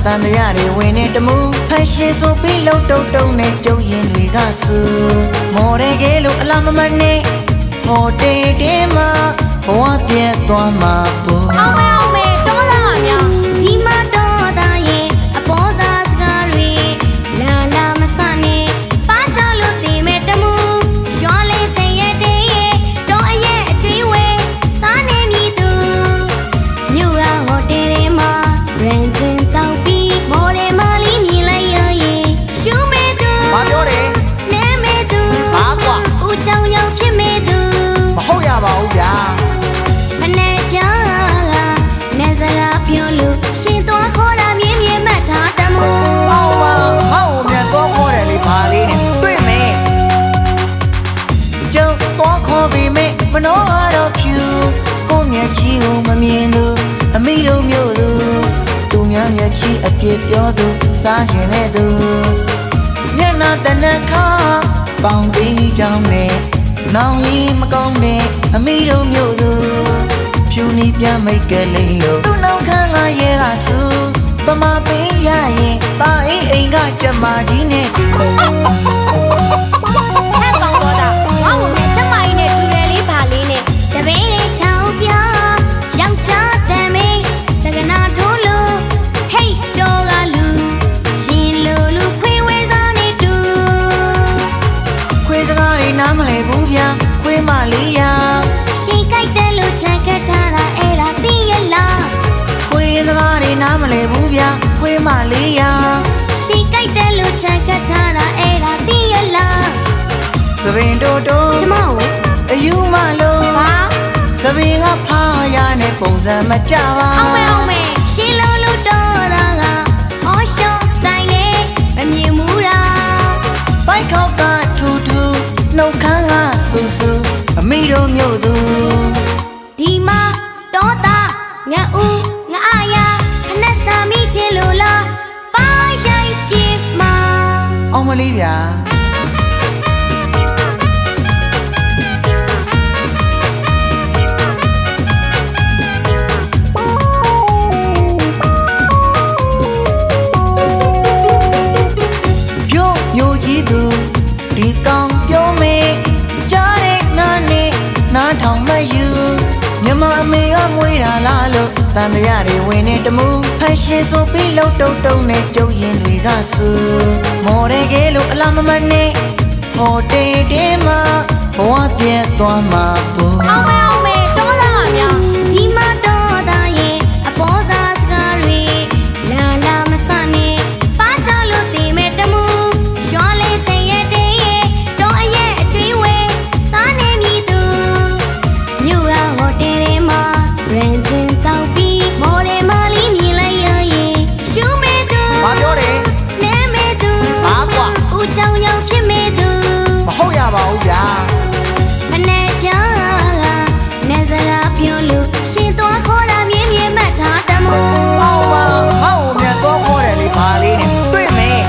တန်တရားတွေဝင်နေတမှုဖန်ရှင်ဆိုပြီးလှုပ်တုံတုံနဲ့ကျုပ်ရင်တွေကဆူမော်ရဲကလေးအလားမမနဲ့ဟိုတေးတေးမှာဘဝပြတ်သွားမှာပေါ့အောင်မဲတော်လာမြောင်ဒီမှာတော်သားရဲ့အပေါ်စားစကားတွေလာလာမဆနဲ့ပါချလို့တည်မဲ့တမှုရွာလေးစင်ရဲ့တေးရဲ့တော်အရဲ့အကျွေးဝဲစားနေမြည်သူမြို့ရဟိုတယ်ထဲမှာရန်ချင်းတောက်ပြီးမော်ရဲမလေးမြင်လိုက်ရရင်ရှူမဲ့သူဘာပြောတယ်နဲမဲ့သူဘာကွာဦးချောင်းချောင်းဖြစ်မဲ့သူမဟုတ်ရပါဘူးဗျာအနေချာနေစရာပြောလို့ရှင်သွားခေါ်တာမြင်မြင်မှတ်ထားတမို့အောင်ပါဟောက်မြတ်တော့ခေါ်တယ်လေဘာလေးနဲ့တွေ့မယ်ကျုပ်တော့ခေါ်ပြီးမေမနှောတော့ဖြူကိုမျက်ကြီးကိုမမြင်လို့အမိတို့မျိုးသူသူများမျက်ကြီးအပြစ်ပြောသူစားရှင်တဲ့သူမျက်နှာတနခါပေါင်ပြီးကြောင်းနဲ့နောင်ရီမကောင်းနဲ့အမိတို့မျိုးသူဖြူနီပြန်မိတ်ကလေးလို့သူ့နောက်ခန်းကရဲကဆူပမာပေးရရင်တာအိမ်ကကြမကြီးနဲ့တူဟဲ့ကောင်တော့တာငါ့ကိုမြချက်မိုင်းနဲ့ဒူရယ်လေးပါလေးနဲ့တပင်းလေးချောင်းပြယောက်ျားတန်မင်းစကနာထိုးလို့ဟိတ်တော်ကလူရှင်လိုလူခွေးဝဲစားနေတူခွေးစကားတွေနားမလဲဘူးဗျာခွေးမလေးရရှင်ကြိုက်တယ်လို့ချန်ခတ်ထားတာအဲ့ဒါသိရလားခွေးစကားတွေနားမလဲဘူးဗျာခွေးမလေးရရှင်ကြိုက်တယ်လို့ချန်ခတ်ထားတာအဲ့ဒါသိရလားသပင်တိုးတိုးကျမကိုအယူမလို့ဟာသပင်ကဖားရနဲ့ပုံစံမကြပါအောင်မဲရှင်လိုလူတော်တာကအော်ရှော့စတိုင်လေးမမြင်ဘူးလားဘိုက်ခေါက်ကထူထူနှုတ်ခမ်းကဆူဆူအမိတို့မျိုးသူဒီမှာတော်တာငါဦးငါအာရခနဲ့စာမိချင်လို့လားပါရိုက်ပြေမှာအောင်မလေးဗျာဒီကောင်ပြောမေးကြားတဲ့နာနဲ့နားထောင်မယူမြမအမေကမွေးတာလားလို့တန်တရားတွေဝင်နေတမှုဖန်ရှင်ဆိုပြီးလှုပ်တုံတုံနဲ့ကျုပ်ရင်တွေကဆူမော်ရဲကလေးအလားမမနဲ့ဟိုတေးတေးမှာဘဝပြတ်သွားမှာပေါ့အောင်မဲတော်လာမြောင်ဒီမှာတော်သားရဲ့အပေါ်စားစကားတွေလာလာမဆနဲ့ပါချလို့တည်မဲ့တမှုရွာလေးစင်ရဲ့တေးရဲ့တော်အရဲ့အကျွေးဝဲစားနေမြည်သူမြို့ရဟိုတယ်ထဲမှာရန်ချင်းတောက်ပြီးမော်ရဲမလေးမြင်လိုက်ရရင်ရှူမဲ့သူဘာပြောတယ်နဲမဲ့သူဘာကွာဦးချောင်းချောင်းဖြစ်မဲ့သူမဟုတ်ရပါဘူးဗျာအနေချာနေစရာပြောလို့ရှင်သွားခေါ်တာမြင်မြင်မှတ်ထားတမို့အောင်ပါဟောက်မြတ်တော့ခေါ်တယ်လေဘာလေးနဲ့တွေ့မယ်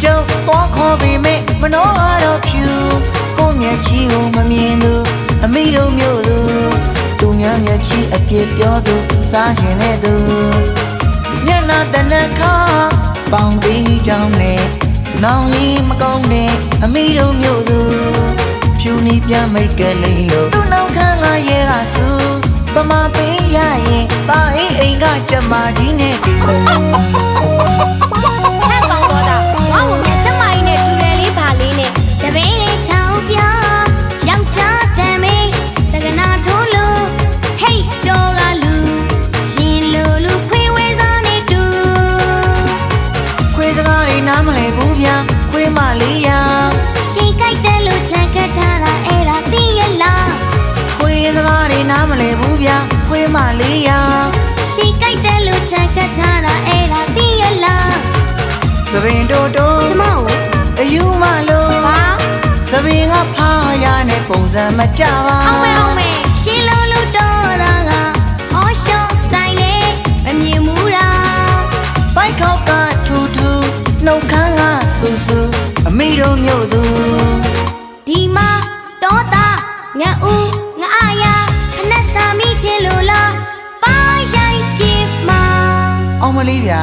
ကျုပ်တော့ခေါ်ပြီးမေမနှောတော့ဖြူကိုမျက်ကြီးကိုမမြင်လို့အမိတို့မျိုးသူသူများမျက်ကြီးအပြစ်ပြောသူစားရှင်တဲ့သူမျက်နှာတနခါပေါင်ပြီးကြောင်းနဲ့နောင်ရီမကောင်းနဲ့အမိတို့မျိုးသူဖြူနီပြန်မိတ်ကလေးလို့သူ့နောက်ခန်းကရဲကဆူပမာပေးရရင်တာအိမ်ကကြမကြီးနဲ့တူဟဲ့ကောင်တော့တာငါ့ကိုမြချက်မိုင်းနဲ့ဒူရယ်လေးပါလေးနဲ့တပင်းလေးချောင်းပြယောက်ျားတန်မင်းစကနာထိုးလို့ဟိတ်တော်ကလူရှင်လိုလူခွေးဝဲစားနေတူခွေးစကားတွေနားမလဲဘူးဗျာခွေးမလေးရရှင်ကြိုက်တယ်လို့ချန်ခတ်ထားတာအဲ့ဒါသိရလားခွေးစကားတွေနားမလဲဘူးဗျာခွေးမလေးရရှင်ကြိုက်တယ်လို့ချန်ခတ်ထားတာအဲ့ဒါသိရလားသပင်တိုးတိုးကျမကိုအယူမလို့ဟာသပင်ကဖားရနဲ့ပုံစံမကြပါအောင်မဲရှင်လိုလူတော်တာကအော်ရှော့စတိုင်လေးမမြင်ဘူးလားဘိုက်ခေါက်ကထူထူနှုတ်ခမ်းကဆူဆူအမိတို့မျိုးသူဒီမှာတော်တာငါဦးငါအာရခနဲ့စာမိချင်လို့လားပါရိုက်ပြေမှာအောင် င်းကလေးဗျာ